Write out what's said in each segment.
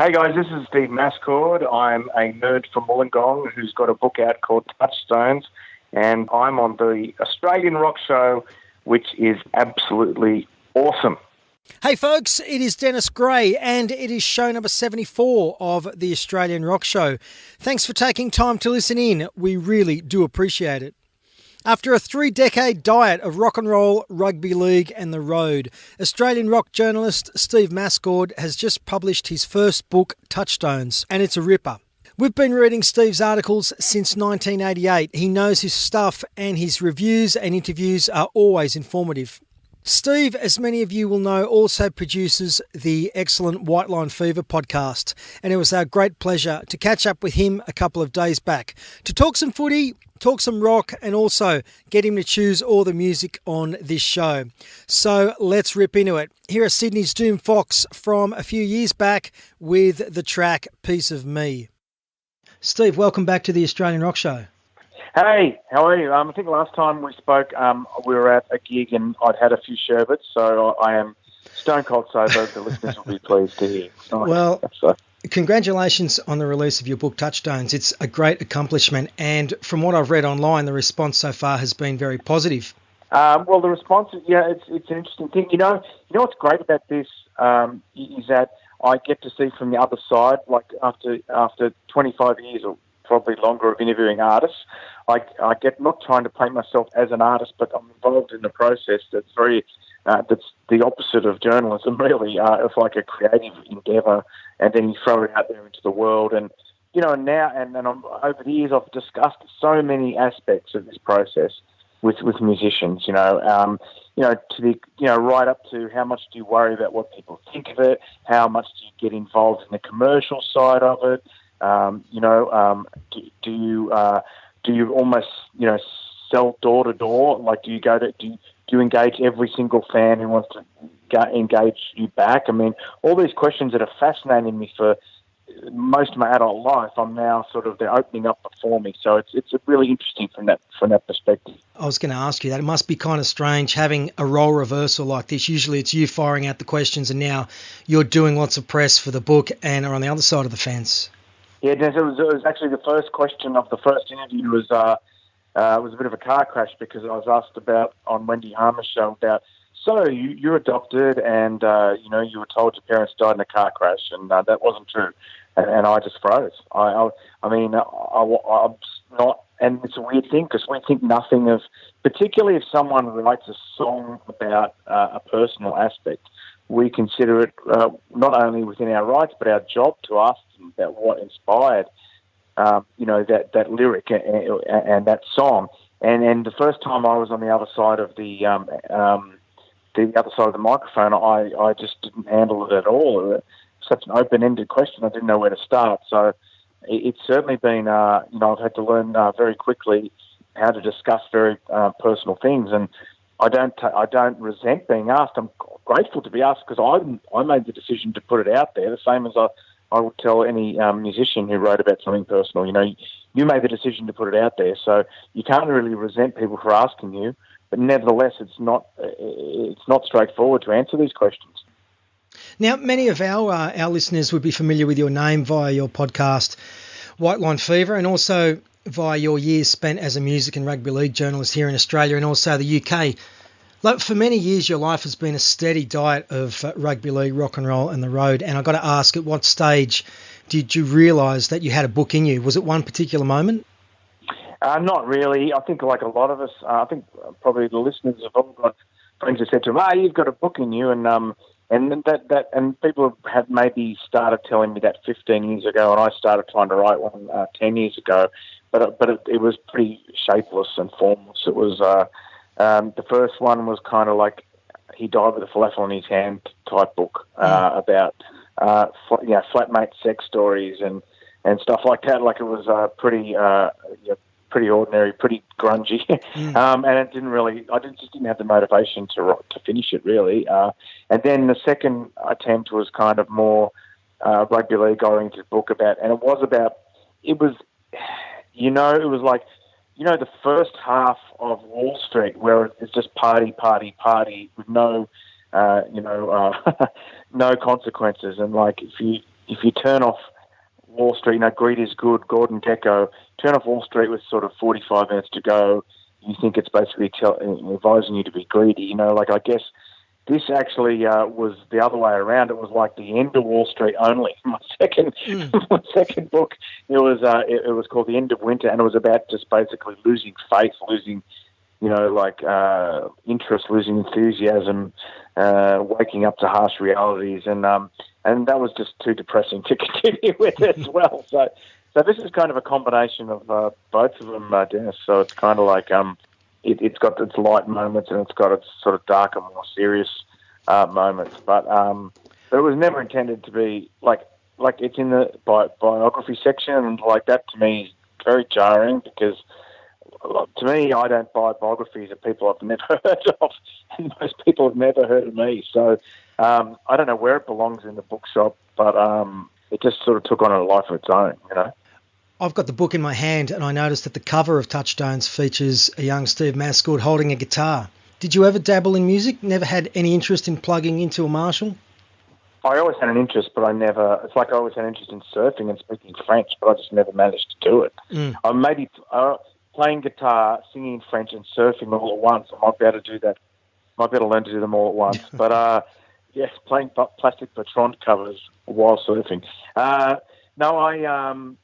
Hey guys, this is Steve Mascord. I'm a nerd from Wollongong who's got a book out called Touchstones, and I'm on the Australian Rock Show, which is absolutely awesome. Hey folks, it is Dennis Gray and it is show number 74 of the Australian Rock Show. Thanks for taking time to listen in. We really do appreciate it. After a 3-decade diet of rock and roll, rugby league and the road, Australian rock journalist Steve Mascord has just published his first book, Touchstones, and it's a ripper. We've been reading Steve's articles since 1988. He knows his stuff and his reviews and interviews are always informative. Steve, as many of you will know, also produces the excellent White Line Fever podcast, and it was our great pleasure to catch up with him a couple of days back to talk some footy, talk some rock, and also get him to choose all the music on this show. So let's rip into it. Here are Sydney's Doom Fox from a few years back with the track Piece of Me. Steve, welcome back to the Australian Rock Show. Hey, how are you? I think last time we spoke, we were at a gig and I'd had a few sherbets, so I am stone cold sober. The listeners will be pleased to hear. Well, congratulations on the release of your book, Touchstones. It's a great accomplishment, and from what I've read online, the response so far has been very positive. Well, the response, it's an interesting thing. You know what's great about this is that I get to see from the other side, like after 25 years or probably longer of interviewing artists, I get not trying to paint myself as an artist, but I'm involved in a process that's very that's the opposite of journalism. Really, it's like a creative endeavour, and then you throw it out there into the world. And now and I'm, over the years, I've discussed so many aspects of this process with musicians. To the right up to how much do you worry about what people think of it? How much do you get involved in the commercial side of it? Do you almost sell door to door? Like, do you engage every single fan who wants to engage you back? I mean, all these questions that have fascinated me for most of my adult life, I'm now they're opening up before me. So it's really interesting from that perspective. I was going to ask you that. It must be kind of strange having a role reversal like this. Usually it's you firing out the questions and now you're doing lots of press for the book and are on the other side of the fence. Yeah, it was actually the first question of the first interview was a bit of a car crash because I was asked about on Wendy Harmer's show about, so you're adopted and you were told your parents died in a car crash, and that wasn't true, and I just froze. I'm not, and it's a weird thing because we think nothing of, particularly if someone writes a song about a personal aspect, we consider it not only within our rights but our job to ask them about what inspired that lyric and that song. And the first time I was on the other side of the other side of the microphone, I just didn't handle it at all. It's such an open-ended question, I didn't know where to start. So it's certainly been I've had to learn very quickly how to discuss very personal things, and I don't resent being asked. I'm grateful to be asked because I made the decision to put it out there, the same as I would tell any musician who wrote about something personal. You made the decision to put it out there, so you can't really resent people for asking you. But nevertheless, it's not straightforward to answer these questions. Now, many of our listeners would be familiar with your name via your podcast, White Line Fever, and also via your years spent as a music and rugby league journalist here in Australia and also the UK. Like, for many years, your life has been a steady diet of rugby league, rock and roll and the road. And I've got to ask, at what stage did you realise that you had a book in you? Was it one particular moment? Not really. I think like a lot of us, I think probably the listeners have all got friends who said to them, you've got a book in you. And people have maybe started telling me that 15 years ago, and I started trying to write one 10 years ago. But it was pretty shapeless and formless. It was the first one was kind of like He Died with a Falafel in His Hand type book about flatmate sex stories and stuff like that. Like, it was pretty ordinary, pretty grungy, and it didn't really. I just didn't have the motivation to finish it really. And then the second attempt was kind of more rugby league oriented book about, and it was like the first half of Wall Street where it's just party with no no consequences, and like if if you turn off Wall Street, Greed is Good, Gordon Gekko, turn off Wall Street with sort of 45 minutes to go, you think it's basically advising you to be greedy. I guess this actually was the other way around. It was like the end of Wall Street only. My second book, it was called The End of Winter, and it was about just basically losing faith, losing interest, losing enthusiasm, waking up to harsh realities, and that was just too depressing to continue with as well. So this is kind of a combination of both of them, Dennis. So it's kind of like it's got its light moments and it's got its sort of darker, more serious moments. But it was never intended to be like it's in the biography section, and like that to me is very jarring because. To me, I don't buy biographies of people I've never heard of, and most people have never heard of me. So I don't know where it belongs in the bookshop, but it just sort of took on a life of its own, I've got the book in my hand, and I noticed that the cover of Touchstones features a young Steve Mascord holding a guitar. Did you ever dabble in music? Never had any interest in plugging into a Marshall? I always had an interest, but I never... It's like I always had an interest in surfing and speaking French, but I just never managed to do it. Maybe... playing guitar, singing in French, and surfing all at once. I might be able to do that. Might be able to learn to do them all at once. But, yes, playing plastic Patron covers while surfing. I was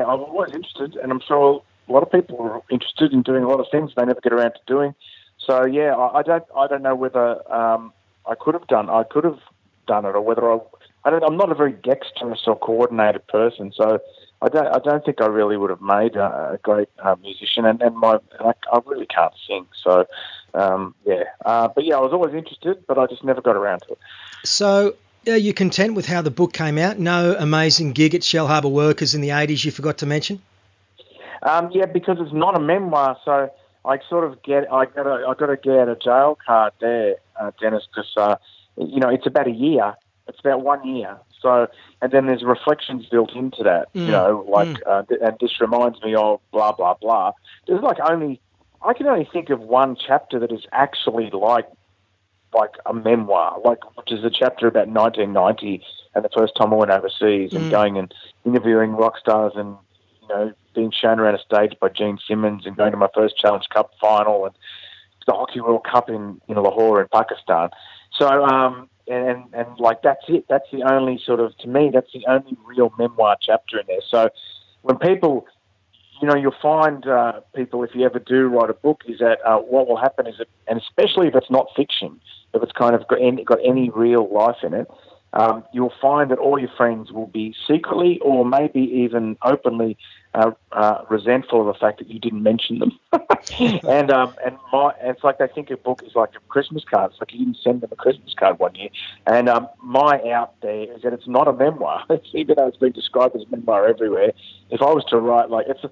always interested, and I'm sure a lot of people are interested in doing a lot of things they never get around to doing. So, yeah, I don't know whether I could have done it, or whether I'm not a very dexterous or coordinated person, so I don't think I really would have made a great musician, and I really can't sing. So, but yeah, I was always interested, but I just never got around to it. So, are you content with how the book came out? No amazing gig at Shell Harbour Workers in the 80s you forgot to mention? Yeah, because it's not a memoir, so I sort of I got to get a jail card there, Dennis, because it's about a year. It's about 1 year. So, and then there's reflections built into that, and this reminds me of blah, blah, blah. There's I can only think of one chapter that is actually like a memoir, which is a chapter about 1990 and the first time I went overseas and going and interviewing rock stars and, being shown around a stage by Gene Simmons and going to my first Challenge Cup final and the Hockey World Cup in Lahore in Pakistan. So, And that's it. That's the only to me, that's the only real memoir chapter in there. So when people, you'll find people, if you ever do write a book, is that what will happen is that, and especially if it's not fiction, if it's kind of got any real life in it, you'll find that all your friends will be secretly or maybe even openly resentful of the fact that you didn't mention them. and it's like they think a book is like a Christmas card. It's like you didn't send them a Christmas card one year. And my out there is that it's not a memoir. Even though it's been described as a memoir everywhere, if I was to write it's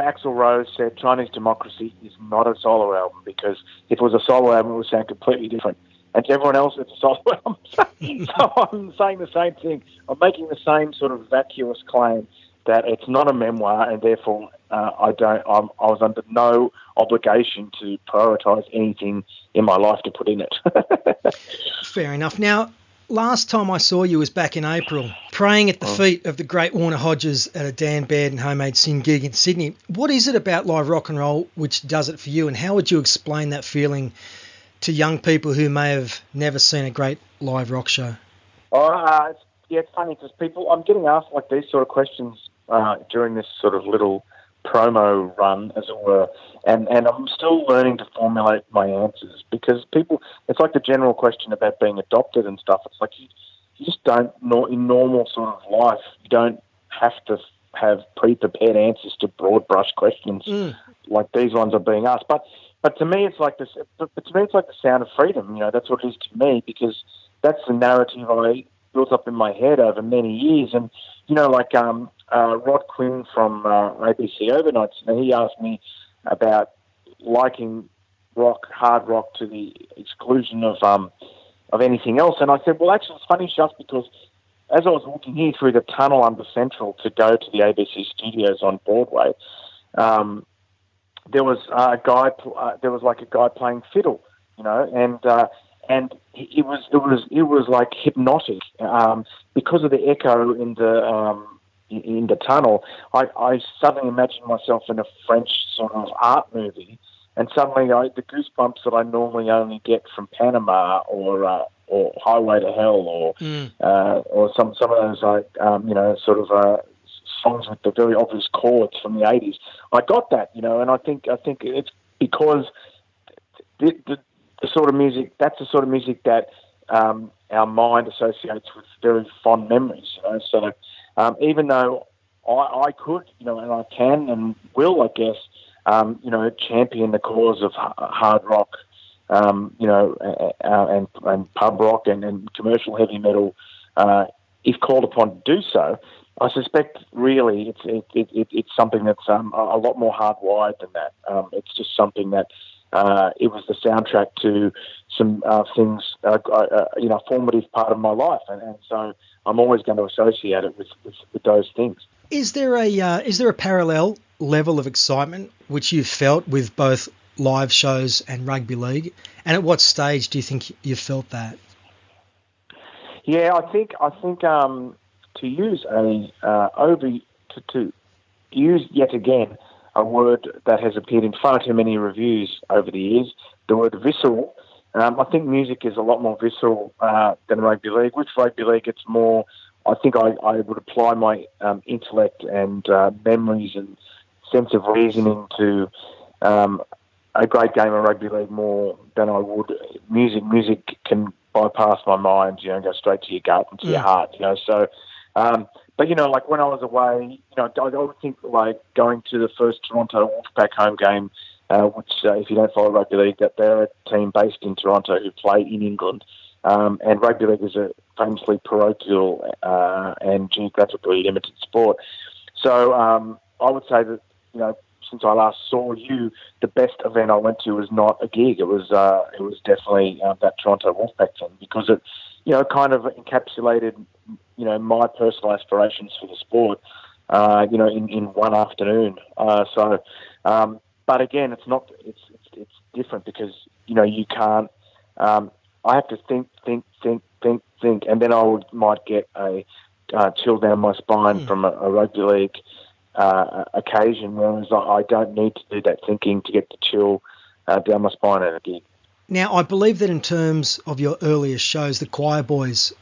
Axl Rose said Chinese Democracy is not a solo album, because if it was a solo album, it would sound completely different. And to everyone else, it's a solo album. So I'm saying the same thing. I'm making the same sort of vacuous claim that it's not a memoir, and therefore I was under no obligation to prioritise anything in my life to put in it. Fair enough. Now, last time I saw you was back in April, praying at the feet of the great Warner Hodges at a Dan Baird and Homemade Sin gig in Sydney. What is it about live rock and roll which does it for you, and how would you explain that feeling to young people who may have never seen a great live rock show? It's funny because I'm getting asked these sort of questions during this sort of little promo run, as it were, and I'm still learning to formulate my answers, because it's like the general question about being adopted and stuff. It's like you just don't, in normal sort of life, you don't have to have pre-prepared answers to broad brush questions like these ones are being asked. But to me, it's like this. But to me, it's like the sound of freedom. That's what it is to me, because that's the narrative I built up in my head over many years. And Rod Quinn from ABC Overnights, he asked me about liking rock, hard rock, to the exclusion of anything else. And I said, well, actually, it's funny, just because as I was walking here through the tunnel under Central to go to the ABC studios on Broadway, there was a guy playing fiddle, and and it was like hypnotic because of the echo in the tunnel. I suddenly imagined myself in a French sort of art movie, and suddenly the goosebumps that I normally only get from Panama or Highway to Hell or some of those sort of songs with the very obvious chords from the 80s. I got that, and I think it's because the sort of music, that's the sort of music that our mind associates with very fond memories, So even though I could, and I can and will, I guess, champion the cause of hard rock, and pub rock and commercial heavy metal, if called upon to do so, I suspect really it's something that's a lot more hardwired than that. It's just something that it was the soundtrack to some things, formative part of my life, and so I'm always going to associate it with those things. Is there a parallel level of excitement which you've felt with both live shows and rugby league, and at what stage do you think you felt that? Yeah, I think to use to use yet again a word that has appeared in far too many reviews over the years, the word visceral. I think music is a lot more visceral than rugby league. With rugby league, it's more. I think I would apply my intellect and memories and sense of reasoning to a great game of rugby league more than I would music. Music can bypass my mind, go straight to your gut and to your heart, So, but like when I was away, I would think like going to the first Toronto Wolfpack home game, which if you don't follow rugby league, that they're a team based in Toronto who play in England, and rugby league is a famously parochial and geographically limited sport. So I would say that since I last saw you, the best event I went to was not a gig. It was definitely that Toronto Wolfpack thing, because it kind of encapsulated my personal aspirations for the sport in one afternoon. But again, it's not. It's different because you can't. I have to think, and then I might get a chill down my spine from a rugby league occasion, whereas I don't need to do that thinking to get the chill down my spine at a gig. Now, I believe that in terms of your earliest shows, the Choir Boys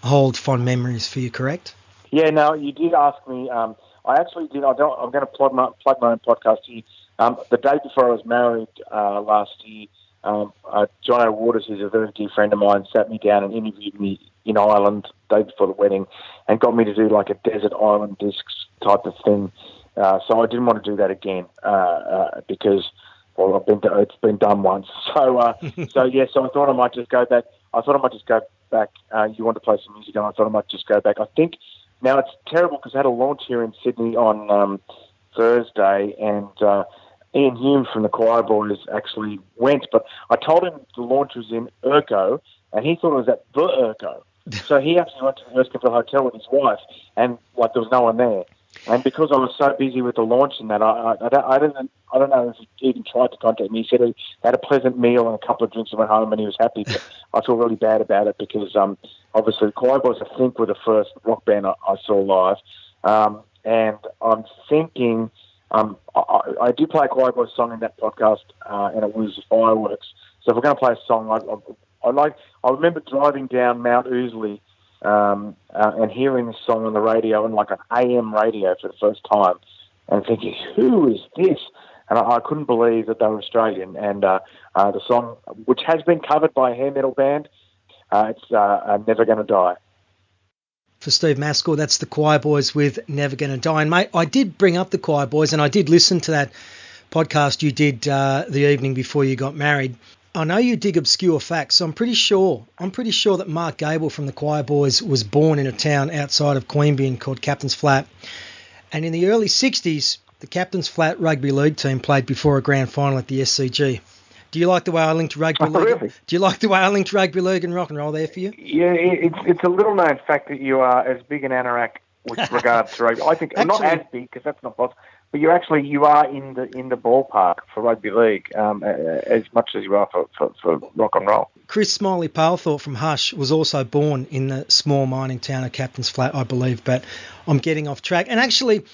hold fond memories for you, correct? Yeah, no, you did ask me. I actually did. I'm going to plug my own podcast here. The day before I was married last year, John Waters, who's a very dear friend of mine, sat me down and interviewed me in Ireland the day before the wedding and got me to do like a desert island discs type of thing. So I didn't want to do that again because, well, it's been done once. So I thought I might just go back. You want to play some music, and I thought I might just go back. I think now it's terrible because I had a launch here in Sydney on Thursday, and Ian Hume from the Choir Boys actually went, but I told him the launch was in Urco, and he thought it was at the Urco. So he actually went to the Erskineville Hotel with his wife, and like there was no one there. And because I was so busy with the launch and that, I don't know if he even tried to contact me. He said he had a pleasant meal and a couple of drinks and went home, and he was happy. But I feel really bad about it because obviously the Choir Boys, I think, were the first rock band I saw live. And I'm thinking, I do play a Choir Boys song in that podcast, and it was Fireworks. So if we're going to play a song, I remember driving down Mount Ousley and hearing this song on the radio, on like an AM radio for the first time, and thinking, who is this? And I couldn't believe that they were Australian. And the song, which has been covered by a hair metal band, it's Never Gonna Die. For Steve Mascord, that's the Choir Boys with Never Gonna Die. And mate, I did bring up the Choir Boys, and I did listen to that podcast you did the evening before you got married. I know you dig obscure facts, so I'm pretty sure that Mark Gable from the Choir Boys was born in a town outside of Queanbeyan called Captain's Flat. And in the early 60s, the Captain's Flat rugby league team played before a grand final at the SCG. Do you like the way I linked rugby league? Really? Do you like the way I linked rugby league and rock and roll there for you? Yeah, it's a little known fact that you are as big an anorak with regard to rugby. I think not as big because that's not possible, but you are in the ballpark for rugby league as much as you are for rock and roll. Chris Smiley Palethorpe from Hush was also born in the small mining town of Captain's Flat, I believe, but I'm getting off track. And actually,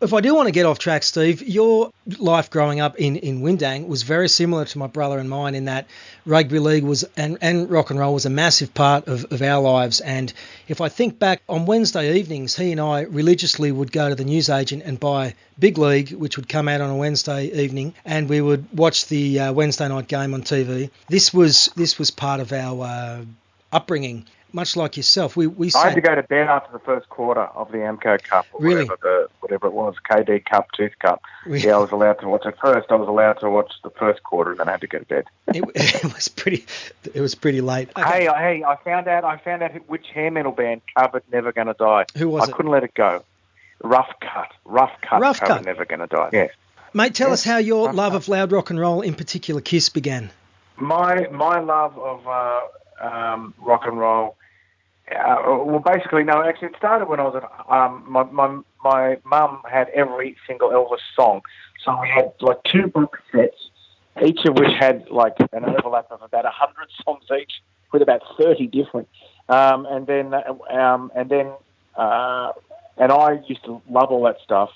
if I do want to get off track, Steve, your life growing up in Windang was very similar to my brother and mine in that rugby league was and rock and roll was a massive part of our lives. And if I think back on Wednesday evenings, he and I religiously would go to the newsagent and buy Big League, which would come out on a Wednesday evening, and we would watch the Wednesday night game on TV. This was part of our upbringing. Much like yourself, I had to go to bed after the first quarter of the Amco Cup, or really? whatever it was, KD Cup, Tooth Cup. Really? Yeah, I was allowed to watch. At first, I was allowed to watch the first quarter, and then I had to go to bed. It was pretty late. Okay. Hey, I found out which hair metal band covered "Never Gonna Die." Who was it? I couldn't let it go. Rough cut. Covered "Never Gonna Die." Yeah. Mate, tell us how your love of loud rock and roll, in particular Kiss, began. My love of rock and roll. Well, basically, no. Actually, it started when I was at my mum had every single Elvis song, so we had like 2 book sets, each of which had like an overlap of about 100 songs each, with about 30 different. And I used to love all that stuff.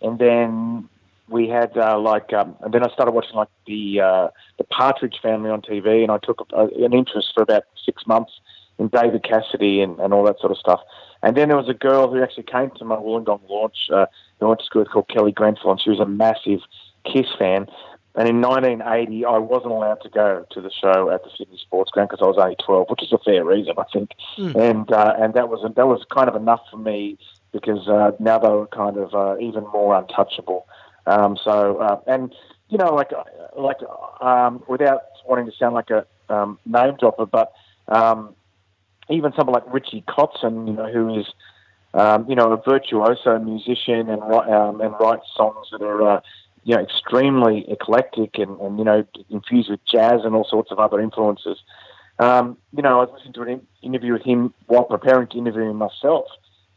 And then we had and then I started watching like the Partridge Family on TV, and I took an interest for about 6 months in David Cassidy and all that sort of stuff. And then there was a girl who actually came to my Wollongong launch, who went to school called Kelly Grenfell, and she was a massive Kiss fan. And in 1980, I wasn't allowed to go to the show at the Sydney Sports Ground because I was only 12, which is a fair reason, I think. And that was kind of enough for me because now they were kind of even more untouchable. And you know, without wanting to sound like a name dropper, but even someone like Richie Kotzen, you know, who is, a virtuoso musician and writes songs that are, extremely eclectic and infused with jazz and all sorts of other influences. I was listening to an interview with him while preparing to interview him myself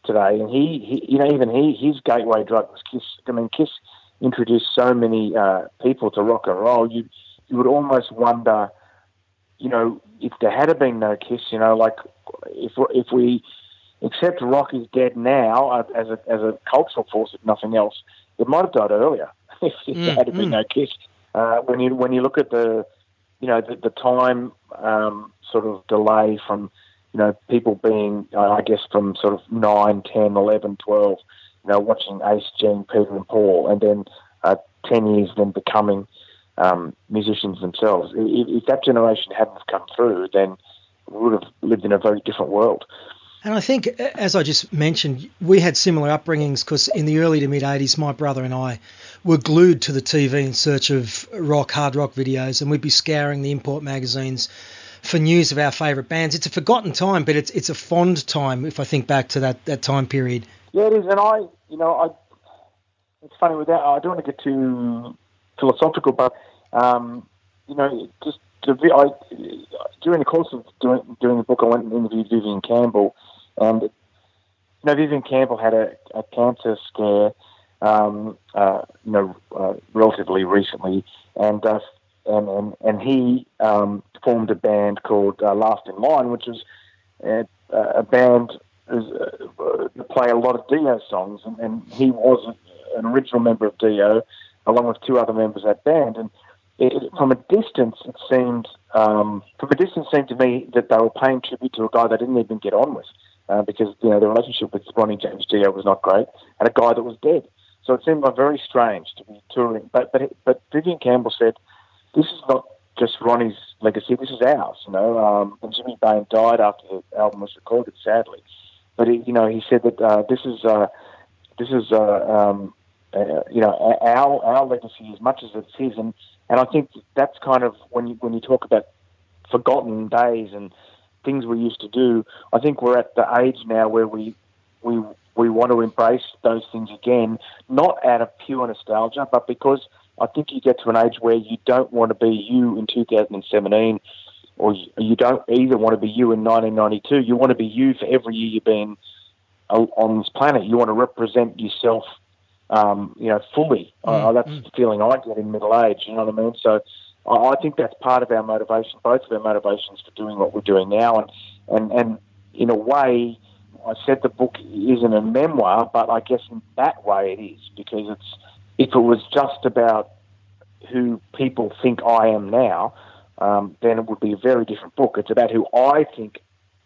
today, and his gateway drug was Kiss. I mean, Kiss introduced so many people to rock and roll. You would almost wonder, if there had been no Kiss, if we accept rock is dead now as a cultural force, if nothing else, it might have died earlier if there had been no Kiss. When you look at the time sort of delay from people being I guess from sort of 9, 10, 11, 12, watching Ace, Gene, Peter and Paul, and then 10 years then becoming musicians themselves. If that generation hadn't come through, then we would have lived in a very different world. And I think, as I just mentioned, we had similar upbringings because in the early to mid-'80s, my brother and I were glued to the TV in search of hard rock videos, and we'd be scouring the import magazines for news of our favourite bands. It's a forgotten time, but it's a fond time if I think back to that time period. Yeah, it is. And it's funny with that. I don't want to get too philosophical, but during the course of doing the book, I went and interviewed Vivian Campbell, and Vivian Campbell had a cancer scare, relatively recently, and he formed a band called Last in Line, which was a band that play a lot of Dio songs, and he was an original member of Dio, along with 2 other members of that band, and from a distance, it seemed to me that they were paying tribute to a guy they didn't even get on with, because the relationship with Ronnie James Dio was not great, and a guy that was dead. So it seemed very strange to be touring. But Vivian Campbell said, "This is not just Ronnie's legacy. This is ours." And Jimmy Bain died after the album was recorded, sadly. But he said that this is our legacy as much as it's his, and I think that's kind of when you talk about forgotten days and things we used to do. I think we're at the age now where we want to embrace those things again, not out of pure nostalgia, but because I think you get to an age where you don't want to be you in 2017, or you don't either want to be you in 1992. You want to be you for every year you've been on this planet. You want to represent yourself, fully. That's the feeling I get in middle age. You know what I mean? So I think that's part of our motivation, both of our motivations for doing what we're doing now. And in a way, I said the book isn't a memoir, but I guess in that way it is, because if it was just about who people think I am now, then it would be a very different book. It's about who I think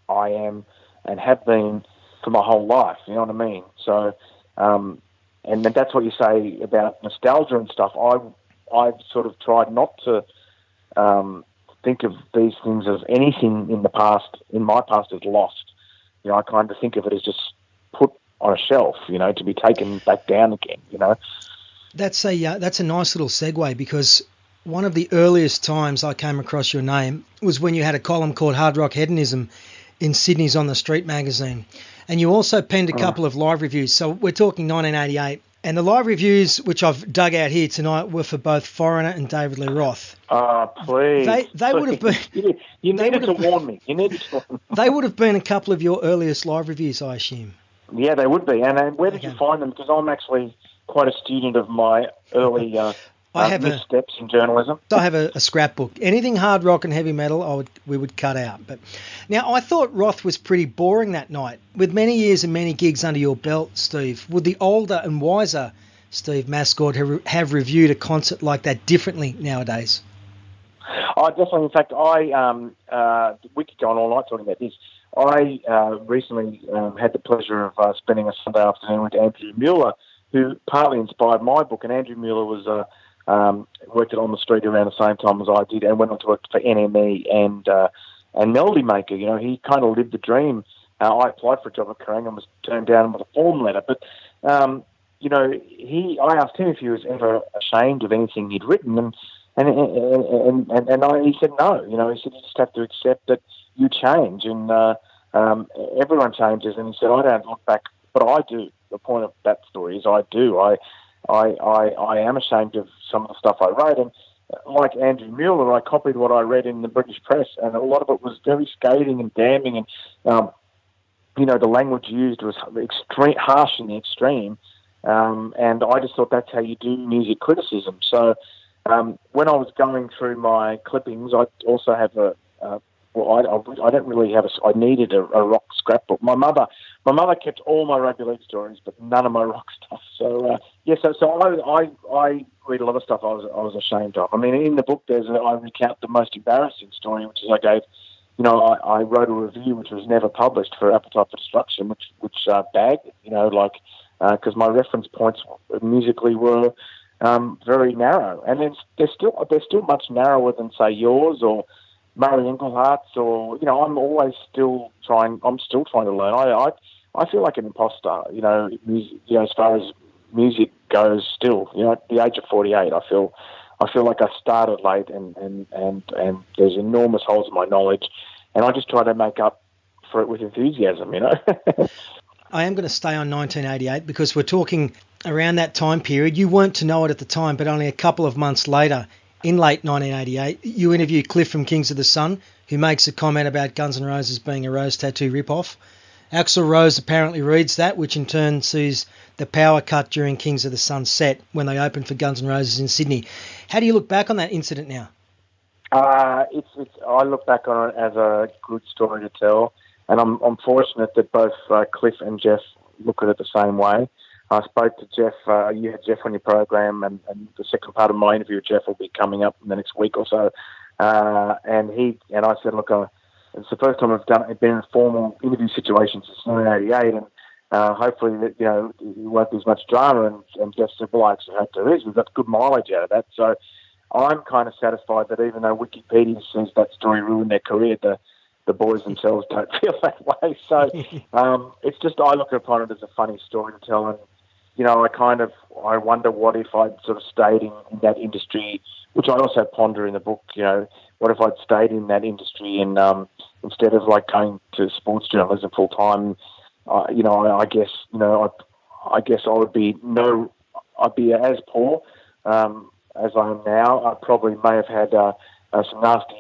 I am and have been for my whole life. You know what I mean? So, and that's what you say about nostalgia and stuff. I've sort of tried not to think of these things as anything in my past as lost. You know, I kind of think of it as just put on a shelf, to be taken back down again, That's a nice little segue, because one of the earliest times I came across your name was when you had a column called Hard Rock Hedonism in Sydney's On the Street magazine. And you also penned a couple of live reviews. So we're talking 1988. And the live reviews, which I've dug out here tonight, were for both Foreigner and David Lee Roth. Oh, please. They would have been... You needed to warn me. They would have been a couple of your earliest live reviews, I assume. Yeah, they would be. And where did you find them? Because I'm actually quite a student of my early missteps in journalism. I have a scrapbook. Anything hard rock and heavy metal, we would cut out. But now, I thought Roth was pretty boring that night. With many years and many gigs under your belt, Steve, would the older and wiser Steve Mascord have reviewed a concert like that differently nowadays? Oh, definitely. In fact, we could go on all night talking about this. I recently had the pleasure of spending a Sunday afternoon with Andrew Mueller, who partly inspired my book. And Andrew Mueller was worked it On the Street around the same time as I did, and went on to work for NME and Melody Maker. He kind of lived the dream. I applied for a job at Kerrang and was turned down with a form letter. But I asked him if he was ever ashamed of anything he'd written, and he said no. He said you just have to accept that you change, and everyone changes. And he said, I don't look back, but I do. The point of that story is I do. I am ashamed of some of the stuff I wrote, and like Andrew Mueller, I copied what I read in the British press, and a lot of it was very scathing and damning, and the language used was extreme, harsh in the extreme, and I just thought that's how you do music criticism. So when I was going through my clippings, I also have I don't really have I needed a rock scrapbook. My mother kept all my rugby league stories, but none of my rock stuff. So I read a lot of stuff I was ashamed of. I mean, in the book, I recount the most embarrassing story, which is I gave. I wrote a review which was never published for Appetite for Destruction, which bagged it. Because my reference points musically were very narrow, and they're still much narrower than say yours or Murray Englehart's, or I'm still trying to learn. I feel like an imposter, as far as music goes. Still, at the age of 48, I feel like I started late, and there's enormous holes in my knowledge, and I just try to make up for it with enthusiasm. I am going to stay on 1988 because we're talking around that time period. You weren't to know it at the time, but only a couple of months later, in late 1988, you interview Cliff from Kings of the Sun, who makes a comment about Guns N' Roses being a Rose Tattoo ripoff. Axl Rose apparently reads that, which in turn sees the power cut during Kings of the Sun set when they opened for Guns N' Roses in Sydney. How do you look back on that incident now? I look back on it as a good story to tell, and I'm fortunate that both Cliff and Jeff look at it the same way. I spoke to Jeff. You had Jeff on your program, and the second part of my interview with Jeff will be coming up in the next week or so. And I said, look, it's the first time I've been in a formal interview situation since 1988, and hopefully that there won't be as much drama. And Jeff said, well, I actually hope there is. We've got good mileage out of that. So I'm kind of satisfied that even though Wikipedia says that story ruined their career, the boys themselves don't feel that way. So it's just, I look upon it as a funny story to tell, and I wonder what if I'd sort of stayed in that industry, which I also ponder in the book. What if I'd stayed in that industry and instead of like going to sports journalism full time? I guess I'd be as poor as I am now. I probably may have had some nasty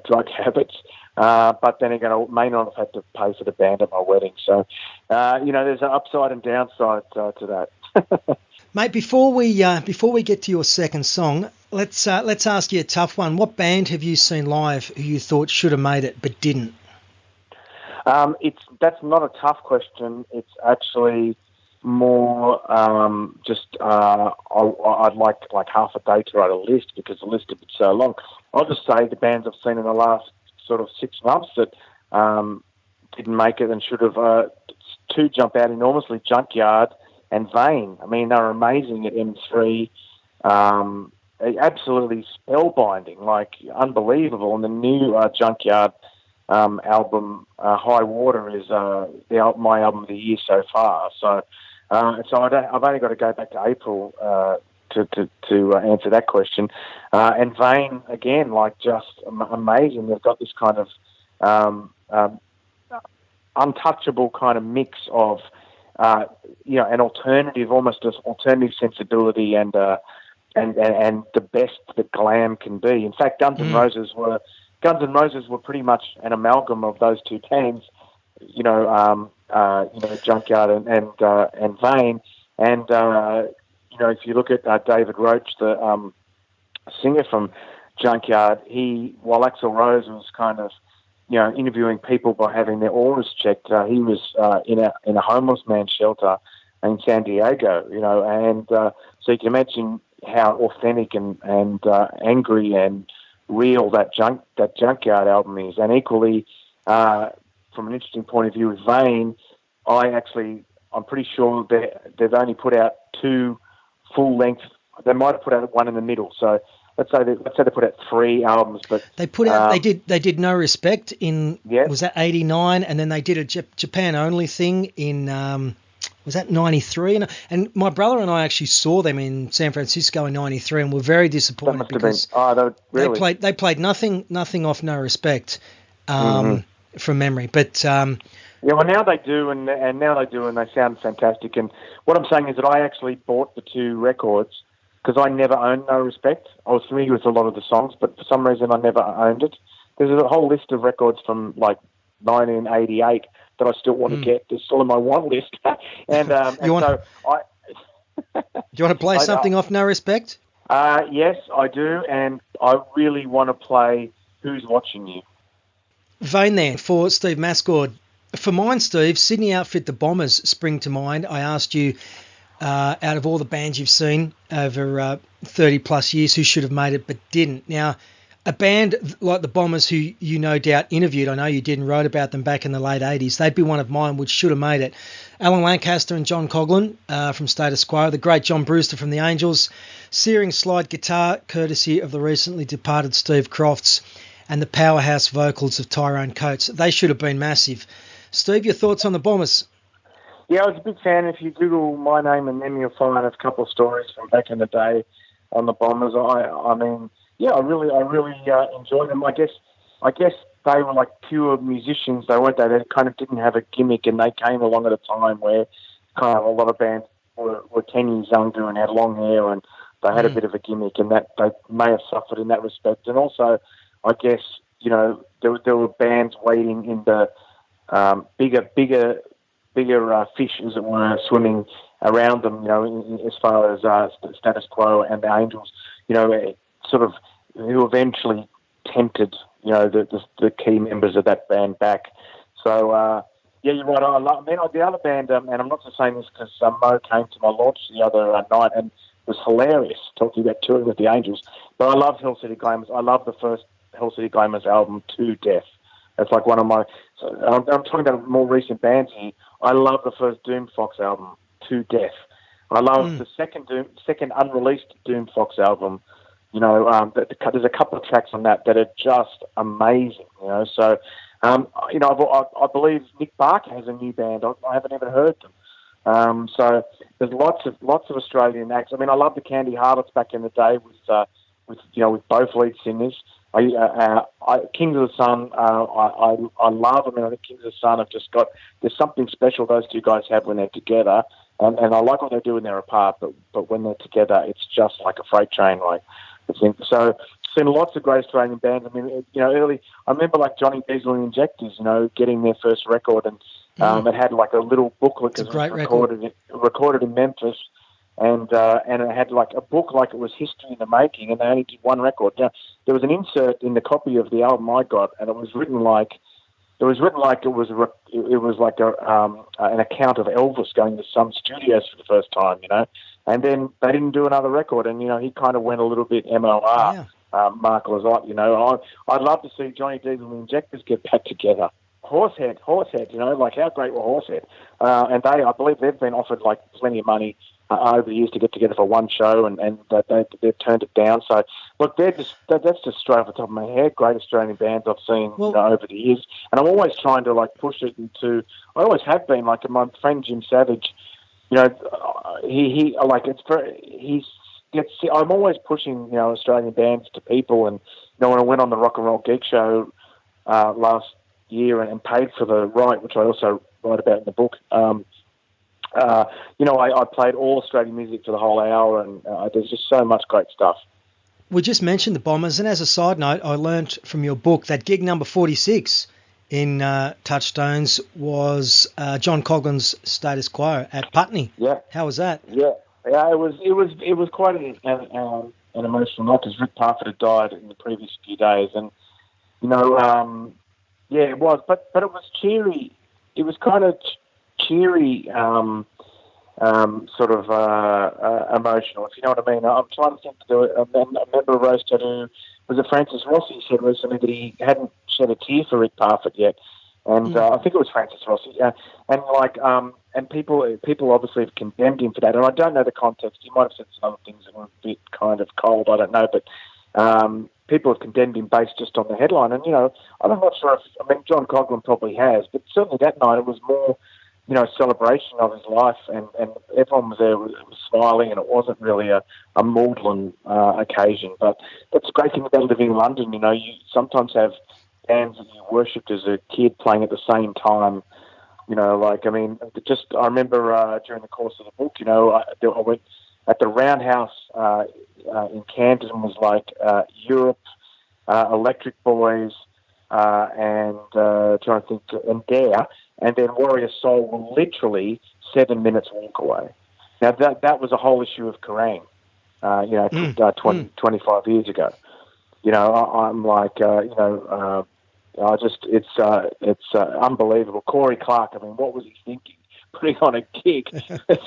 drug habits, But then again, I may not have had to pay for the band at my wedding. So, there's an upside and downside to that. Mate, before we get to your second song, let's ask you a tough one. What band have you seen live who you thought should have made it but didn't? That's not a tough question. It's actually more I'd like half a day to write a list because the list has been so long. I'll just say the bands I've seen in the last sort of 6 months that didn't make it and should have. Two jump out enormously: Junkyard and Vane. I mean, they're amazing at M3. Absolutely spellbinding, like unbelievable. And the new Junkyard album, High Water, is my album of the year so far. So I've only got to go back to April to answer that question. And Vane, again, like just amazing. They've got this kind of untouchable kind of mix of an almost an alternative sensibility and the best that glam can be. In fact, Guns N' Roses were pretty much an amalgam of those two bands, Junkyard and Vane. And if you look at David Roach, the singer from Junkyard, while Axl Rose was kind of interviewing people by having their auras checked, he was in a homeless man shelter in San Diego, and so you can imagine how authentic and angry and real that Junkyard album is. And equally, from an interesting point of view with Vane, I'm pretty sure they've only put out 2 full length. They might have put out one in the middle. So let's say they put out 3 albums, but they put out they did No Respect in was that 89, and then they did a Japan only thing in was that 93? And my brother and I actually saw them in San Francisco in 93, and were very disappointed because they played nothing off No Respect from memory. But well, now they do, and they sound fantastic. And what I'm saying is that I actually bought the 2 records because I never owned No Respect. I was familiar with a lot of the songs, but for some reason I never owned it. There's a whole list of records from like 1988 that I still want to get. They're still on my want list. Do you want to play something off No Respect? Yes, I do, and I really want to play Who's Watching You. Vane there for Steve Mascord. For mine, Steve, Sydney outfit the Bombers spring to mind. I asked you, out of all the bands you've seen over 30 plus years, who should have made it but didn't. Now, a band like the Bombers, who you no doubt interviewed, I know you did and wrote about them back in the late 80s, they'd be one of mine which should have made it. Alan Lancaster and John Coughlin from Status Quo, the great John Brewster from the Angels, searing slide guitar courtesy of the recently departed Steve Crofts, and the powerhouse vocals of Tyrone Coates. They should have been massive. Steve, your thoughts on the Bombers? Yeah, I was a big fan. If you Google my name and them, you'll find a couple of stories from back in the day on the Bombers. I mean, yeah, I really enjoyed them. I guess they were like pure musicians, though, weren't they? They kind of didn't have a gimmick, and they came along at a time where kind of a lot of bands were 10 years younger and had long hair, and they had a bit of a gimmick, and that they may have suffered in that respect. And also, I guess there were bands waiting in the bigger fish, as it were, swimming around them. As far as Status Quo and the Angels, sort of who eventually tempted the key members of that band back. So yeah, you're right. The other band, and I'm not just saying this because Mo came to my launch the other night and was hilarious talking about touring with the Angels. But I love Hill City Glamours. I love the first Hill City Glamours album, To Death. That's like one of my. I'm talking about more recent bands here. I love the first Doom Fox album, To Death. I love the second unreleased Doom Fox album. There's a couple of tracks on that are just amazing. So I believe Nick Barker has a new band. I haven't even heard them. So there's lots of Australian acts. I mean, I love the Candy Harlots back in the day with both lead singers. Kings of the Sun, I love. I mean, I think Kings of the Sun have just there's something special those two guys have when they're together, and I like what they do when they're apart. But when they're together, it's just like a freight train. So seen lots of great Australian bands. I mean, early. I remember like Johnny Diesel and Injectors, getting their first record, and it had like a little booklet because it was recorded in Memphis, and it had like a book like it was history in the making, and they only did one record. Now, there was an insert in the copy of the album I got, and it was written like an account of Elvis going to some studios for the first time, and then they didn't do another record, and he kind of went a little bit MOR. Mark was like, I'd love to see Johnny Diesel and the Injectors get back together. Horsehead, like how great were Horsehead? And I believe they've been offered like plenty of money over the years to get together for one show, and they've turned it down. So look, that's just straight off the top of my head. Great Australian bands I've seen over the years, and I'm always trying to like push it into. I always have been like my friend Jim Savage. He like it's very I'm always pushing Australian bands to people, and when I went on the Rock and Roll Geek Show last year and paid for the right, which I also write about in the book. I played all Australian music for the whole hour, and there's just so much great stuff. We just mentioned the Bombers, and as a side note, I learnt from your book that gig number 46 in Touchstones was John Coggins' Status Quo at Putney. Yeah. How was that? Yeah, it was quite an emotional night because Rick Parfitt had died in the previous few days, and it was, but it was cheery. It was kind of cheery, sort of emotional, if you know what I mean. I'm trying to think to do it. I remember a Rose Tattoo, was it Francis Rossi said recently that he hadn't shed a tear for Rick Parfitt yet, and I think it was Francis Rossi. And people obviously have condemned him for that, and I don't know the context. He might have said some other things that were a bit kind of cold. I don't know, but people have condemned him based just on the headline. And I'm not sure if John Coughlin probably has, but certainly that night it was more celebration of his life, and everyone was there was smiling, and it wasn't really a maudlin occasion. But that's the great thing about living in London. You sometimes have bands that you worshipped as a kid playing at the same time. I remember during the course of the book, I went at the Roundhouse in Camden was like Europe, Electric Boys, and trying to think, and Dare. And then Warrior Soul were literally 7 minutes walk away. Now, that was a whole issue of Kerrang, 25 years ago. I'm like, it's unbelievable. Corey Clark, what was he thinking? Putting on a gig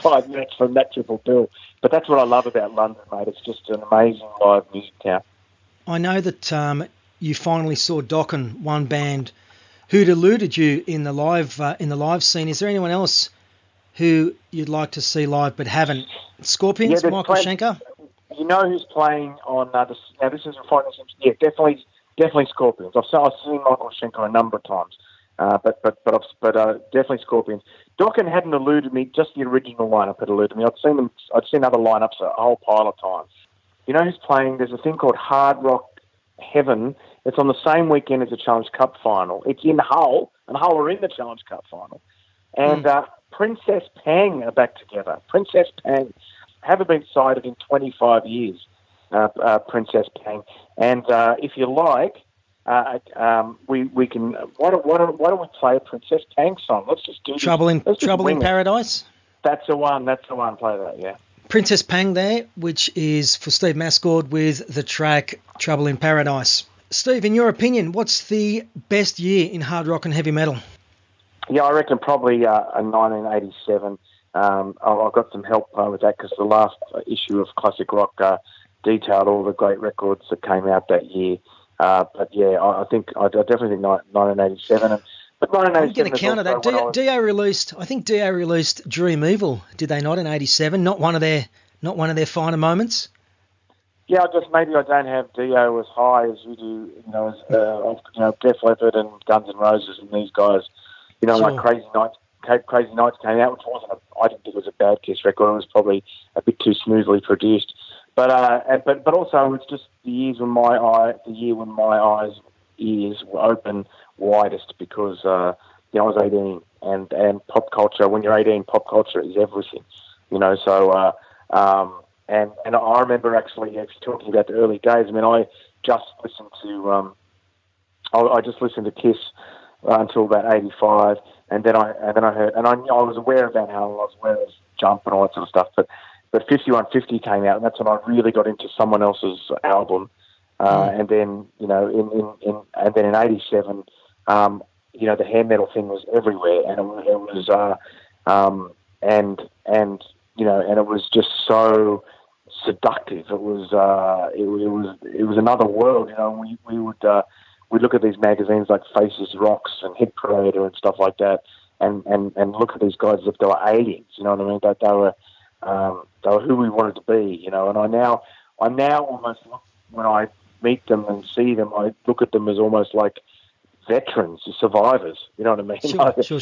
5 minutes from that triple bill. But that's what I love about London, mate. It's just an amazing live music town. I know that you finally saw Dokken, one band who'd eluded you in the live scene. Is there anyone else who you'd like to see live but haven't? Scorpions, Michael Schenker? You know who's playing on this? Now this is yeah, definitely Scorpions. I've seen Michael Schenker a number of times, but definitely Scorpions. Dokken hadn't eluded me; just the original lineup had eluded me. I'd seen other lineups a whole pile of times. You know who's playing? There's a thing called Hard Rock Heaven. It's on the same weekend as the Challenge Cup final. It's in Hull, and Hull are in the Challenge Cup final. And Princess Pang are back together. Princess Pang haven't been sighted in 25 years. Princess Pang, and if you like, we can. Why don't we play a Princess Pang song? Let's just do Trouble in Paradise. That's the one. Play that. Yeah. Princess Pang there, which is for Steve Mascord with the track Trouble in Paradise. Steve, in your opinion, what's the best year in hard rock and heavy metal? Yeah, I reckon probably 1987. I've got some help with that because the last issue of Classic Rock detailed all the great records that came out that year. But yeah, I definitely think 1987. But 1987. I'm going to counter that. Dio released Dream Evil, did they not, in 87? Not one of their finer moments. Yeah, maybe I don't have Dio as high as you do. Def Leppard and Guns N' Roses and these guys. Sure. Like Crazy Nights came out, which I didn't think it was a bad Kiss record. It was probably a bit too smoothly produced. But also it's just the year when my ears were open widest because I was 18 and pop culture. When you're 18, pop culture is everything. So and I remember actually talking about the early days. just listened to I just listened to Kiss until about 85, and then I heard, and I was aware of Van Halen, I was aware of Jump and all that sort of stuff, but 5150 came out, and that's when I really got into someone else's album. And then, you know, and then in 87, you know, the hair metal thing was everywhere, and it was you know, and it was just so seductive. It was another world, you know. We'd look at these magazines like Faces Rocks and Hit Parader and stuff like that, and look at these guys as if they were aliens, you know what I mean? That they were who we wanted to be, you know. And I now almost look, when I meet them and see them, I look at them as almost like veterans, survivors. You know what I mean? Sure. I still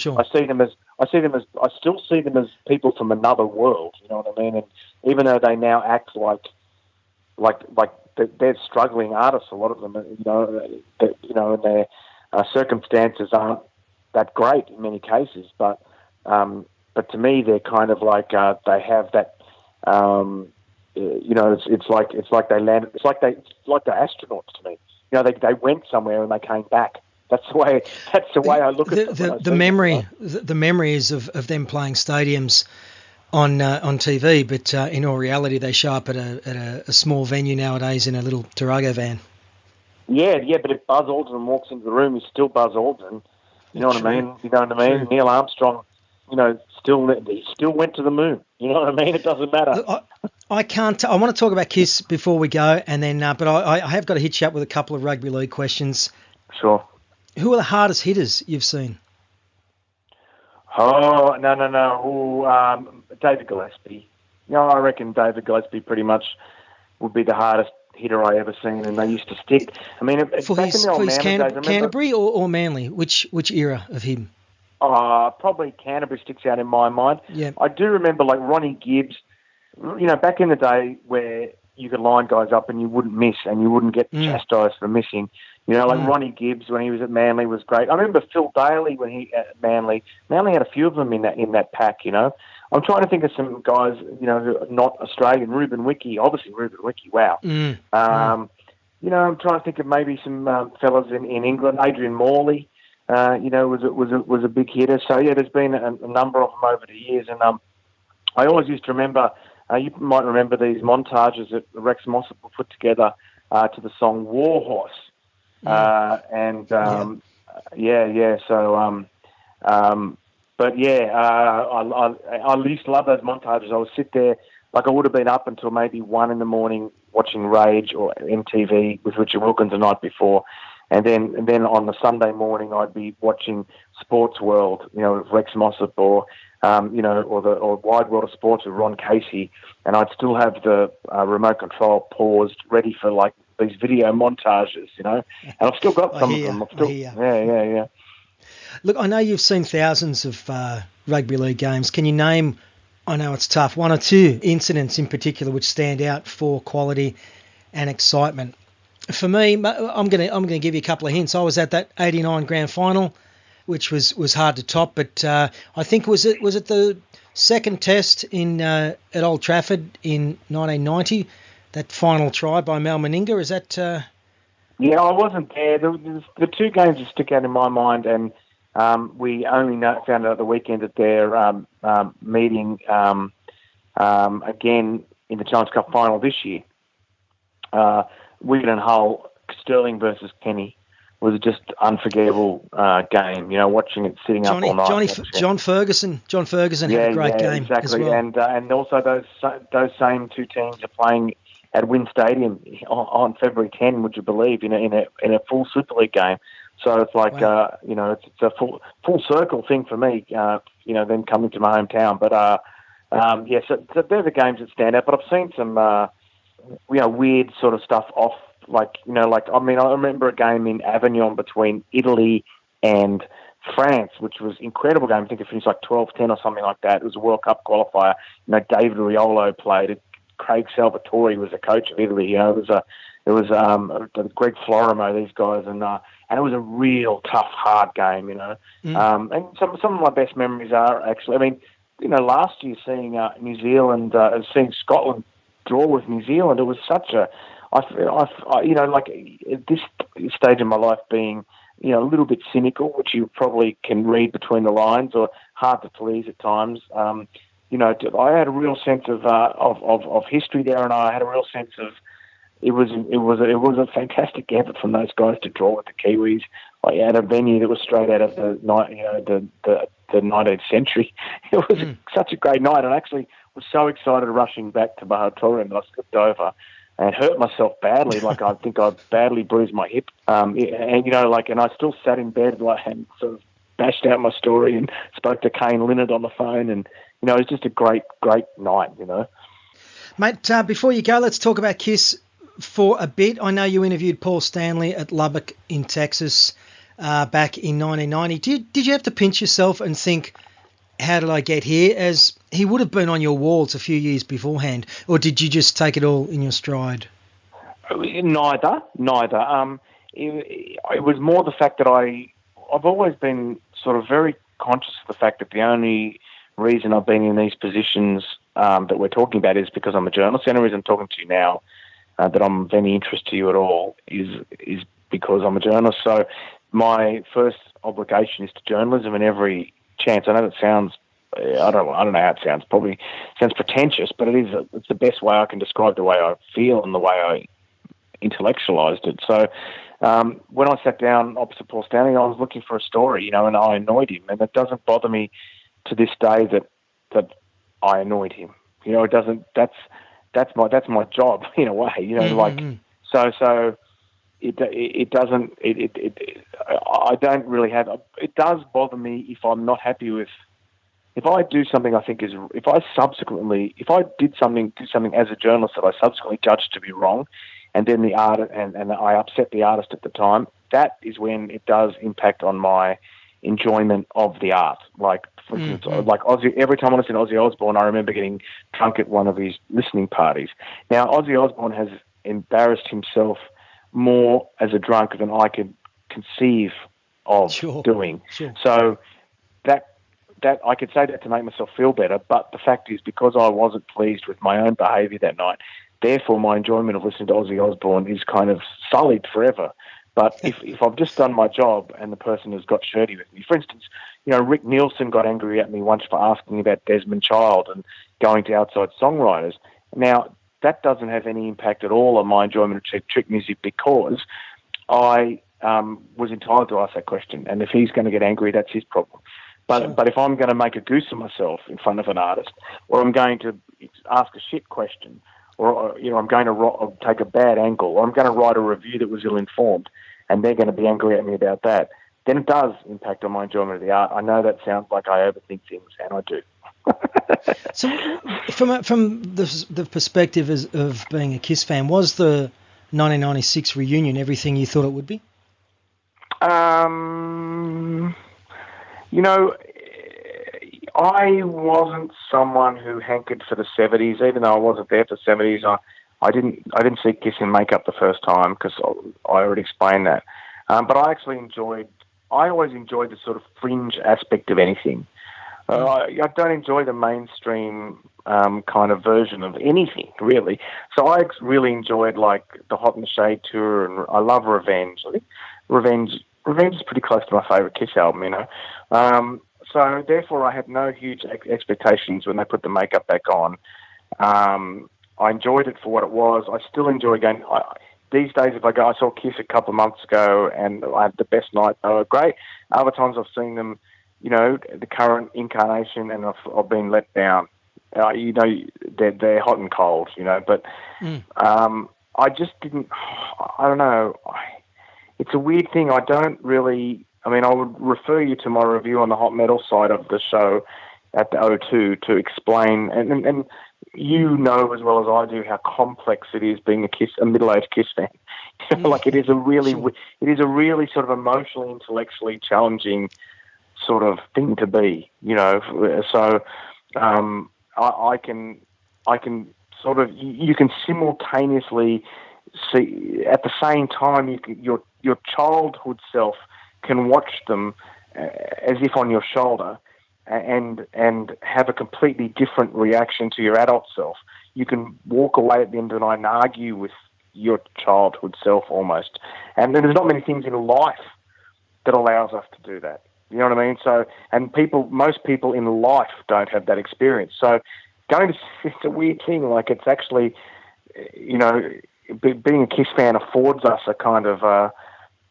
see them as people from another world. You know what I mean? And even though they now act like they're struggling artists, a lot of them, you know, and their circumstances aren't that great in many cases. But to me, they're kind of like they have that. You know, it's like they landed. It's like they're astronauts to me. You know, they went somewhere and they came back. That's the way I look at them. The memories of them playing stadiums on TV, but in all reality, they show up at a small venue nowadays in a little Tarago van. Yeah, but if Buzz Aldrin walks into the room, he's still Buzz Aldrin. You know what I mean? You know what I mean? True. Neil Armstrong, you know, he still went to the moon. You know what I mean? It doesn't matter. Look, I can't. I want to talk about Kiss before we go, and then, but I have got to hit you up with a couple of rugby league questions. Sure. Who are the hardest hitters you've seen? Oh, no. Oh, David Gillespie. You know, I reckon David Gillespie pretty much would be the hardest hitter I ever seen, and they used to stick. I mean, for back his, in the old for his Canterbury or Manly? Which era of him? Probably Canterbury sticks out in my mind. Yeah. I do remember, like, Ronnie Gibbs, you know, back in the day where you could line guys up and you wouldn't miss and you wouldn't get chastised for missing. You know, like Ronnie Gibbs when he was at Manly was great. I remember Phil Daly when he at Manly. Manly had a few of them in that pack. You know, I'm trying to think of some guys, you know, who are not Australian. Ruben Wiki, obviously Ruben Wiki. Wow. You know, I'm trying to think of maybe some fellas in England. Adrian Morley, you know, was a big hitter. So yeah, there's been a number of them over the years, and I always used to remember. You might remember these montages that Rex Mossop put together to the song Warhorse. So, but yeah, I used to love those montages. I would sit there, like I would have been up until maybe 1 a.m. watching Rage or MTV with Richard Wilkins the night before. And then on the Sunday morning, I'd be watching Sports World, you know, with Rex Mossop or, you know, or Wide World of Sports with Ron Casey. And I'd still have the remote control paused, ready for like these video montages, you know, and I've still got some of them. Yeah. Look, I know you've seen thousands of rugby league games. Can you name, I know it's tough, one or two incidents in particular which stand out for quality and excitement? For me, I'm going to give you a couple of hints. I was at that 89 grand final, which was hard to top, but I think was it the second test at Old Trafford in 1990. That final try by Mal Meninga, is that... Yeah, I wasn't there. The two games that stick out in my mind, and we only found out the weekend at their meeting again in the Challenge Cup final this year. Wigan and Hull, Sterling versus Kenny, was just unforgettable game. You know, watching it sitting up all night. John Ferguson had a great game exactly. as well. And also those same two teams are playing at Wynn Stadium on February 10, would you believe, in a full Super League game. So it's like, wow. You know, it's a full circle thing for me, you know, then coming to my hometown. But, so they're the games that stand out. But I've seen some, you know, weird sort of stuff off, like, you know, like, I mean, I remember a game in Avignon between Italy and France, which was an incredible game. I think it finished like 12-10 or something like that. It was a World Cup qualifier. You know, David Riolo played it. Craig Salvatore was the coach of Italy. You know, it was Greg Florimo, these guys, and it was a real tough, hard game. You know, and some of my best memories are actually. I mean, you know, last year seeing New Zealand, seeing Scotland draw with New Zealand, it was such a. like at this stage in my life, being a little bit cynical, which you probably can read between the lines, or hard to please at times. I had a real sense of history there, and I had a real sense of it was a fantastic effort from those guys to draw with the Kiwis, like at a venue that was straight out of the 19th century. It was such a great night, and I actually was so excited rushing back to my hotel room that I slipped over and hurt myself badly. Like, I think I badly bruised my hip. And I still sat in bed, and sort of bashed out my story and spoke to Kane Linnett on the phone. And, it was just a great, great night, Mate, before you go, let's talk about Kiss for a bit. I know you interviewed Paul Stanley at Lubbock in Texas back in 1990. Did you have to pinch yourself and think, how did I get here, as he would have been on your walls a few years beforehand, or did you just take it all in your stride? Neither. It was more the fact that I've always been sort of very conscious of the fact that the only reason I've been in these positions that we're talking about is because I'm a journalist. The only reason I'm talking to you now, that I'm of any interest to you at all, is because I'm a journalist. So my first obligation is to journalism, and every chance. I know that sounds, I don't know how it sounds. Probably sounds pretentious, but it's the best way I can describe the way I feel and the way I intellectualized it. So when I sat down opposite Paul Stanley, I was looking for a story, and I annoyed him, and it doesn't bother me to this day that I annoyed him. It doesn't. That's my job in a way. So. It doesn't. I don't really have. It does bother me if I'm not happy with. If I do something I think is. If I did something as a journalist that I subsequently judged to be wrong, and then the art and I upset the artist at the time, that is when it does impact on my enjoyment of the art. Like, for instance, like Ozzy. Every time I listen to Ozzy Osbourne, I remember getting drunk at one of his listening parties. Now, Ozzy Osbourne has embarrassed himself more as a drunk than I could conceive of doing. Sure. So that I could say that to make myself feel better, but the fact is, because I wasn't pleased with my own behaviour that night, therefore my enjoyment of listening to Ozzy Osbourne is kind of sullied forever. But if I've just done my job and the person has got shirty with me, for instance, Rick Nielsen got angry at me once for asking about Desmond Child and going to Outside Songwriters. Now, that doesn't have any impact at all on my enjoyment of Cheap Trick music, because I was entitled to ask that question. And if he's going to get angry, that's his problem. But if I'm going to make a goose of myself in front of an artist, or I'm going to ask a shit question, or I'm going to take a bad angle, or I'm going to write a review that was ill-informed, and they're going to be angry at me about that, then it does impact on my enjoyment of the art. I know that sounds like I overthink things, and I do. So, from the perspective of being a Kiss fan, was the 1996 reunion everything you thought it would be? I wasn't someone who hankered for the 70s, even though I wasn't there for the 70s. I didn't see Kiss in makeup the first time, because I already explained that. But I always enjoyed the sort of fringe aspect of anything. I don't enjoy the mainstream kind of version of anything, really. So I really enjoyed, like, the Hot in the Shade tour, and I love Revenge. I think Revenge is pretty close to my favourite Kiss album, So therefore I had no huge expectations when they put the makeup back on. I enjoyed it for what it was. I still enjoy going. These days, if I saw Kiss a couple of months ago, and I had the best night. They were great. Other times I've seen them, the current incarnation, and I've been let down. They're hot and cold, But I just didn't. I don't know. It's a weird thing. I don't really. I mean, I would refer you to my review on the hot metal side of the show at the O2 to explain, and you know as well as I do how complex it is being a middle-aged Kiss fan. Like, it is a really sort of emotionally, intellectually challenging sort of thing to be, So I can sort of, you can simultaneously see at the same time your childhood self can watch them as if on your shoulder, and have a completely different reaction to your adult self. You can walk away at the end of the night and argue with your childhood self almost. And there's not many things in life that allows us to do that. You know what I mean? So, and most people in life don't have that experience. So going to, it's a weird thing. Like, it's actually, you know, being a Kiss fan affords us a kind of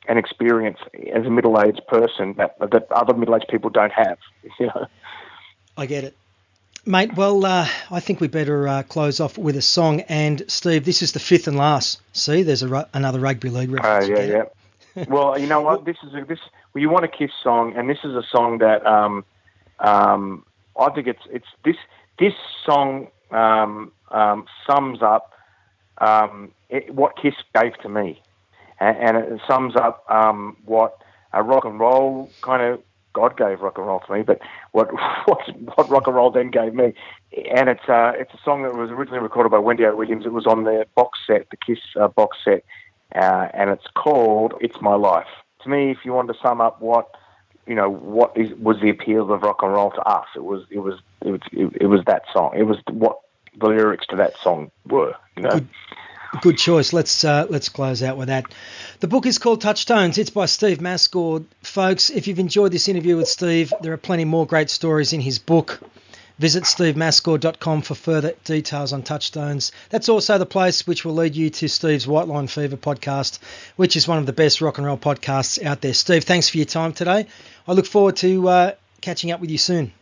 an experience as a middle-aged person that other middle-aged people don't have, you know. I get it. Mate, well, I think we better close off with a song. And, Steve, this is the fifth and last. See, there's another rugby league reference. Yeah. Well, you know what? You want a Kiss song, and this is a song that I think it's this song sums up what Kiss gave to me, and it sums up what a rock and roll kind of God gave rock and roll to me, but what rock and roll then gave me. And it's a song that was originally recorded by Wendy O. Williams. It was on the box set, the Kiss box set, and it's called "It's My Life." To me, if you want to sum up what was the appeal of rock and roll to us, it was that song. It was what the lyrics to that song were. You know. Good choice. Let's close out with that. The book is called Touchstones. It's by Steve Mascord. Folks, if you've enjoyed this interview with Steve, there are plenty more great stories in his book. Visit stevemascord.com for further details on Touchstones. That's also the place which will lead you to Steve's White Line Fever podcast, which is one of the best rock and roll podcasts out there. Steve, thanks for your time today. I look forward to catching up with you soon.